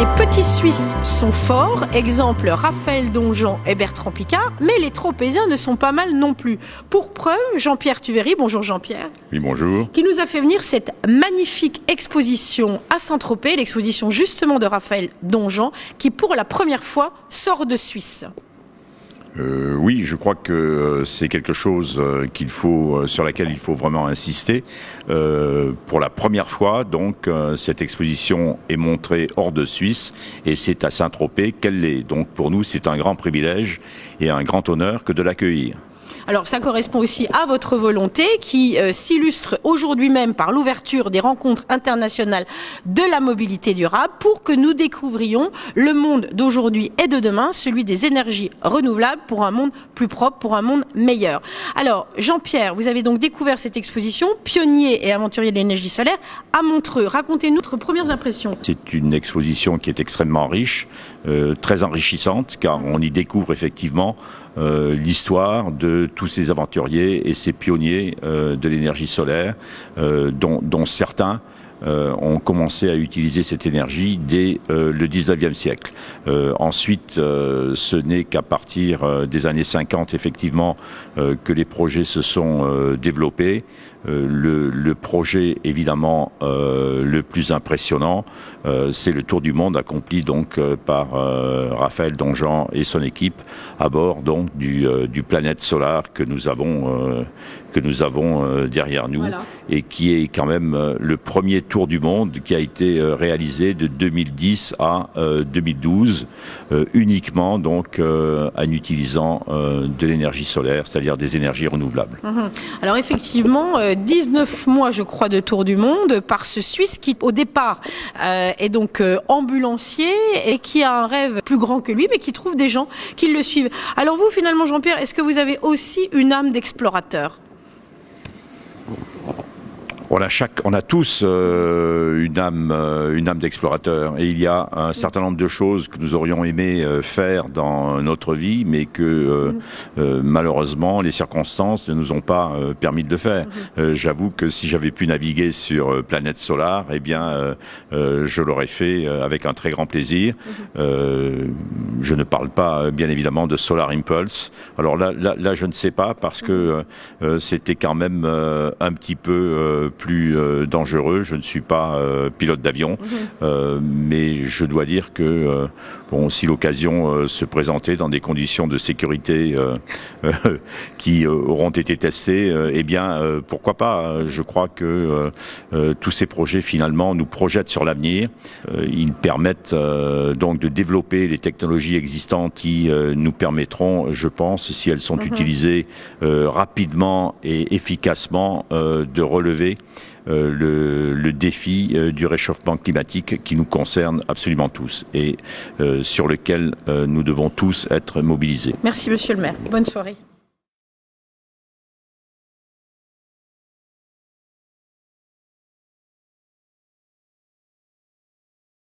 Les petits Suisses sont forts, exemple Raphaël Donjean et Bertrand Piccard, mais les Tropéziens ne sont pas mal non plus. Pour preuve, Jean-Pierre Tuveri, bonjour Jean-Pierre. Oui, bonjour. Qui nous a fait venir cette magnifique exposition à Saint-Tropez, l'exposition justement de Raphaël Donjean, qui pour la première fois sort de Suisse. Oui, je crois que c'est quelque chose sur laquelle il faut vraiment insister. Pour la première fois, donc, cette exposition est montrée hors de Suisse et c'est à Saint-Tropez qu'elle l'est. Donc, pour nous, c'est un grand privilège et un grand honneur que de l'accueillir. Alors ça correspond aussi à votre volonté qui s'illustre aujourd'hui même par l'ouverture des rencontres internationales de la mobilité durable pour que nous découvrions le monde d'aujourd'hui et de demain, celui des énergies renouvelables pour un monde plus propre, pour un monde meilleur. Alors Jean-Pierre, vous avez donc découvert cette exposition, pionnier et aventurier de l'énergie solaire à Montreux. Racontez-nous votre premières impressions. C'est une exposition qui est extrêmement riche, très enrichissante, car on y découvre effectivement l'histoire de tous ces aventuriers et ces pionniers de l'énergie solaire, dont certains ont commencé à utiliser cette énergie dès le 19e siècle. Ensuite, ce n'est qu'à partir des années 50, effectivement, que les projets se sont développés. Le projet, évidemment, le plus impressionnant, c'est le tour du monde accompli donc par Raphaël Donjean et son équipe à bord donc du Planète Solar que nous avons derrière nous, voilà. Et qui est quand même le premier tour du monde qui a été réalisé de 2010 à 2012 uniquement donc en utilisant de l'énergie solaire, c'est-à-dire des énergies renouvelables. Alors effectivement, 19 mois je crois de tour du monde par ce Suisse qui au départ est donc ambulancier et qui a un rêve plus grand que lui mais qui trouve des gens qui le suivent. Alors vous finalement Jean-Pierre, est-ce que vous avez aussi une âme d'explorateur ? On a tous une âme d'explorateur et il y a un certain nombre de choses que nous aurions aimé faire dans notre vie, mais que malheureusement les circonstances ne nous ont pas permis de le faire. J'avoue que si j'avais pu naviguer sur Planète Solar, eh bien, je l'aurais fait avec un très grand plaisir. Je ne parle pas, bien évidemment, de Solar Impulse. Alors là, je ne sais pas parce que c'était quand même un petit peu plus dangereux. Je ne suis pas pilote d'avion, mais je dois dire que si l'occasion se présentait dans des conditions de sécurité qui auront été testées, eh bien, pourquoi pas. Je crois que tous ces projets, finalement, nous projettent sur l'avenir. Ils permettent donc de développer les technologies existantes qui nous permettront, je pense, si elles sont utilisées rapidement et efficacement, de relever le défi du réchauffement climatique qui nous concerne absolument tous et sur lequel nous devons tous être mobilisés. Merci Monsieur le maire. Bonne soirée.